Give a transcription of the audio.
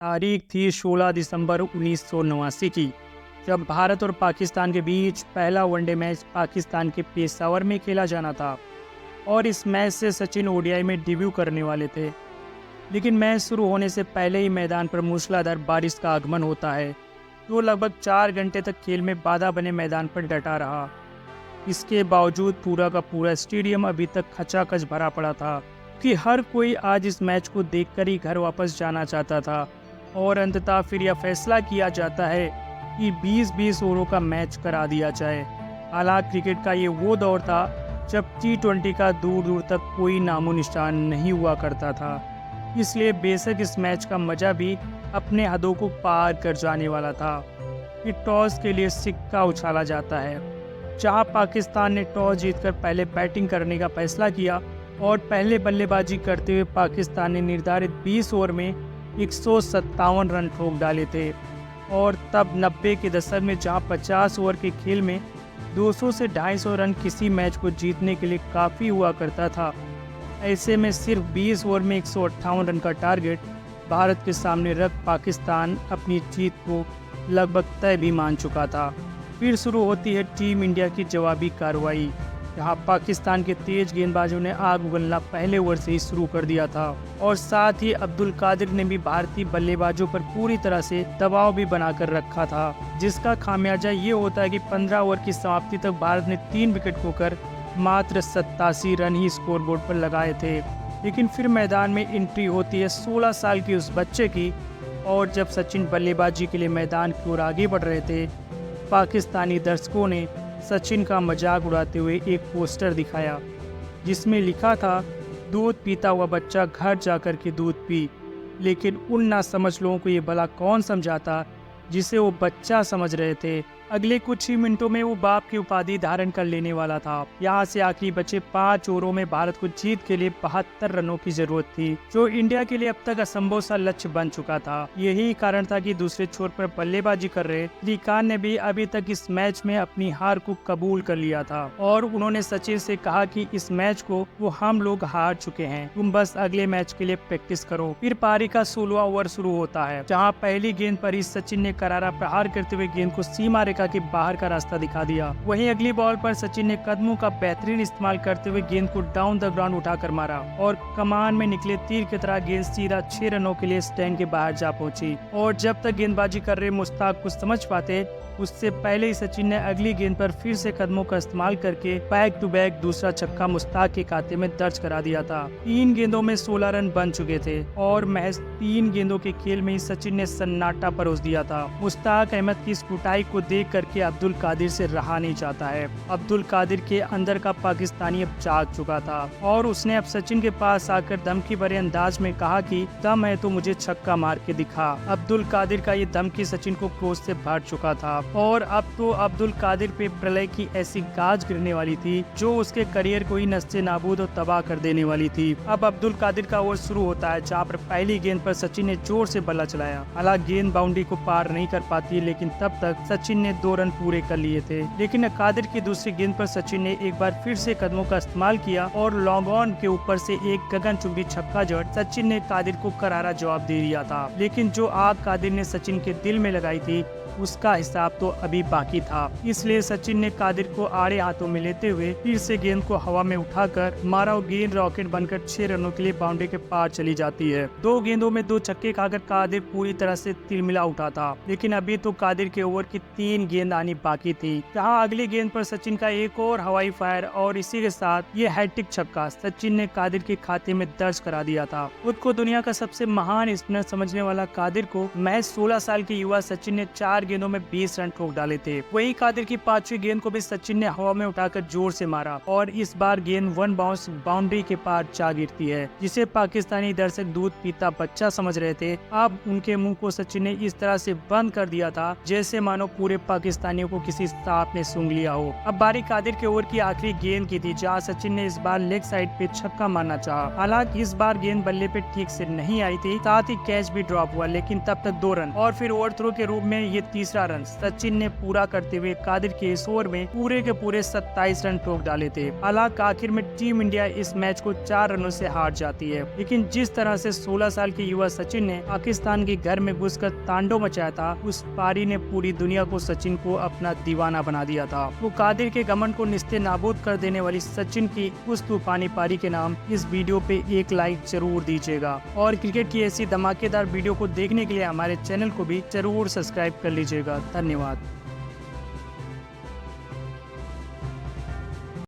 तारीख थी 16 दिसंबर 1989 की, जब भारत और पाकिस्तान के बीच पहला वनडे मैच पाकिस्तान के पेशावर में खेला जाना था और इस मैच से सचिन ओडीआई में डेब्यू करने वाले थे। लेकिन मैच शुरू होने से पहले ही मैदान पर मूसलाधार बारिश का आगमन होता है, जो लगभग 4 घंटे तक खेल में बाधा बने मैदान पर डटा रहा। इसके बावजूद पूरा का पूरा स्टेडियम अभी तक खचाखच भरा पड़ा था कि हर कोई आज इस मैच को देखकर ही घर वापस जाना चाहता था। और अंततः फिर यह फैसला किया जाता है कि 20-20 ओवरों का मैच करा दिया जाए। हालांकि क्रिकेट का ये वो दौर था जब T20 का दूर दूर तक कोई नामो निशान नहीं हुआ करता था, इसलिए बेशक इस मैच का मजा भी अपने हदों को पार कर जाने वाला था कि टॉस के लिए सिक्का उछाला जाता है, जहां पाकिस्तान ने टॉस जीतकर पहले बैटिंग करने का फैसला किया और पहले बल्लेबाजी करते हुए पाकिस्तान ने निर्धारित 20 ओवर में 157 रन ठोक डाले थे। और तब 90 के दशक में जहां 50 ओवर के खेल में 200 से 250 रन किसी मैच को जीतने के लिए काफ़ी हुआ करता था, ऐसे में सिर्फ 20 ओवर में 158 रन का टारगेट भारत के सामने रख पाकिस्तान अपनी जीत को लगभग तय भी मान चुका था। फिर शुरू होती है टीम इंडिया की जवाबी कार्रवाई, जहां पाकिस्तान के तेज गेंदबाजों ने आग उगलना पहले ओवर से ही शुरू कर दिया था और साथ ही अब्दुल कादिर ने भी भारतीय बल्लेबाजों पर पूरी तरह से दबाव भी बनाकर रखा था, जिसका खामियाजा ये होता है कि 15 ओवर की समाप्ति तक भारत ने 3 विकेट खोकर मात्र 87 रन ही स्कोरबोर्ड पर लगाए थे। लेकिन फिर मैदान में एंट्री होती है 16 साल की उस बच्चे की, और जब सचिन बल्लेबाजी के लिए मैदान की ओर आगे बढ़ रहे थे, पाकिस्तानी दर्शकों ने सचिन का मजाक उड़ाते हुए एक पोस्टर दिखाया जिसमें लिखा था, दूध पीता हुआ बच्चा घर जाकर के दूध पी। लेकिन उन नासमझ लोगों को ये भला कौन समझाता जिसे वो बच्चा समझ रहे थे। अगले कुछ ही मिनटों में वो बाप की उपाधि धारण कर लेने वाला था। यहाँ से आखिरी बचे 5 ओवरों में भारत को जीत के लिए 72 रनों की जरूरत थी, जो इंडिया के लिए अब तक असंभव सा लक्ष्य बन चुका था। यही कारण था कि दूसरे छोर पर बल्लेबाजी कर रहे श्रीकांत ने भी अभी तक इस मैच में अपनी हार को कबूल कर लिया था और उन्होंने सचिन से कहा कि इस मैच को वो हम लोग हार चुके हैं, तुम बस अगले मैच के लिए प्रैक्टिस करो। फिर पारी का 16वां ओवर शुरू होता है, जहाँ पहली गेंद पर ही सचिन ने करारा प्रहार करते हुए गेंद को सीमा रेखा के बाहर का रास्ता दिखा दिया। वहीं अगली बॉल पर सचिन ने कदमों का बेहतरीन इस्तेमाल करते हुए गेंद को डाउन द ग्राउंड उठाकर मारा और कमान में निकले तीर की तरह गेंद सीधा 6 रनों के लिए स्टैंड के बाहर जा पहुंची। और जब तक गेंदबाजी कर रहे मुश्ताक कुछ समझ पाते, उससे पहले ही सचिन ने अगली गेंद पर फिर से कदमों का इस्तेमाल करके बैक टू बैक दूसरा छक्का मुश्ताक के खाते में दर्ज करा दिया था। 3 गेंदों में 16 रन बन चुके थे और महज 3 गेंदों के खेल में ही सचिन ने सन्नाटा परोस दिया था। मुश्ताक अहमद की इस कुटाई को देख करके अब्दुल कादिर से रहा नहीं चाहता है। अब्दुल कादिर के अंदर का पाकिस्तानी अब जाग चुका था और उसने अब सचिन के पास आकर धमकी भरे अंदाज में कहा कि दम है तो मुझे छक्का मार के दिखा। अब्दुल कादिर का ये धमकी सचिन को क्रोध से भर चुका था और अब तो अब्दुल कादिर पे प्रलय की ऐसी गाज गिरने वाली थी जो उसके करियर को ही नस्ते नाबूद और तबाह कर देने वाली थी। अब अब्दुल कादिर का ओवर शुरू होता है, जहाँ पर पहली गेंद पर सचिन ने जोर से बल्ला चलाया। हालांकि गेंद बाउंड्री को पार नहीं कर पाती, लेकिन तब तक सचिन ने 2 रन पूरे कर लिए थे। लेकिन कादिर की दूसरी गेंद पर सचिन ने एक बार फिर से कदमों का इस्तेमाल किया और लॉन्ग ऑन के ऊपर से एक गगनचुंबी छक्का जड़ सचिन ने कादिर को करारा जवाब दे दिया था। लेकिन जो आग कादिर ने सचिन के दिल में लगाई थी, उसका हिसाब तो अभी बाकी था। इसलिए सचिन ने कादिर को आड़े हाथों में लेते हुए फिर से गेंद को हवा में उठाकर मारा और गेंद रॉकेट बनकर 6 रनों के लिए बाउंड्री के पार चली जाती है। 2 गेंदों में 2 छक्के खाकर कादिर पूरी तरह से तिलमिला उठा था। लेकिन अभी तो कादिर के ओवर की 3 गेंद आनी बाकी थी, जहां अगली गेंद पर सचिन का एक और हवाई फायर और इसी के साथ ये हैट्रिक छक्का सचिन ने कादिर के खाते में दर्ज करा दिया था। खुद को दुनिया का सबसे महान स्पिनर समझने वाला कादिर को महज 16 साल के युवा सचिन ने 4 गेंदों में 20 रन ठोक डाले थे। वहीं कादिर की 5वीं गेंद को भी सचिन ने हवा में उठाकर जोर से मारा और इस बार गेंद 1 बाउंस बाउंड्री के पार जा गिरती है, जिसे पाकिस्तानी दर्शक दूध पीता बच्चा समझ रहे थे। अब उनके मुंह को सचिन ने इस तरह से बंद कर दिया था जैसे मानो पूरे पाकिस्तानियों को किसी सांप ने सूंघ लिया हो। अब बारी कादिर के ओवर की आखिरी गेंद की थी, जहाँ सचिन ने इस बार लेग साइड पे छक्का मारना चाहा। हालांकि इस बार गेंद बल्ले पे ठीक से नहीं आई थी, साथ ही कैच भी ड्रॉप हुआ, लेकिन तब तक 2 रन और फिर ओवर थ्रो के रूप में ये तीसरा रन सचिन ने पूरा करते हुए कादिर के इस ओवर में पूरे के पूरे 27 रन ठोक डाले थे। हालांकि आखिर में टीम इंडिया इस मैच को 4 रनों से हार जाती है, लेकिन जिस तरह से 16 साल के युवा सचिन ने पाकिस्तान के घर में घुसकर तांडव मचाया था, उस पारी ने पूरी दुनिया को सचिन को अपना दीवाना बना दिया था। वो कादिर के घमंड को निस्ते नाबूद कर देने वाली सचिन की उस तूफानी पारी के नाम इस वीडियो पे एक लाइक जरूर दीजिएगा और क्रिकेट की ऐसी धमाकेदार वीडियो को देखने के लिए हमारे चैनल को भी जरूर सब्सक्राइब कर लीजिएगा। धन्यवाद।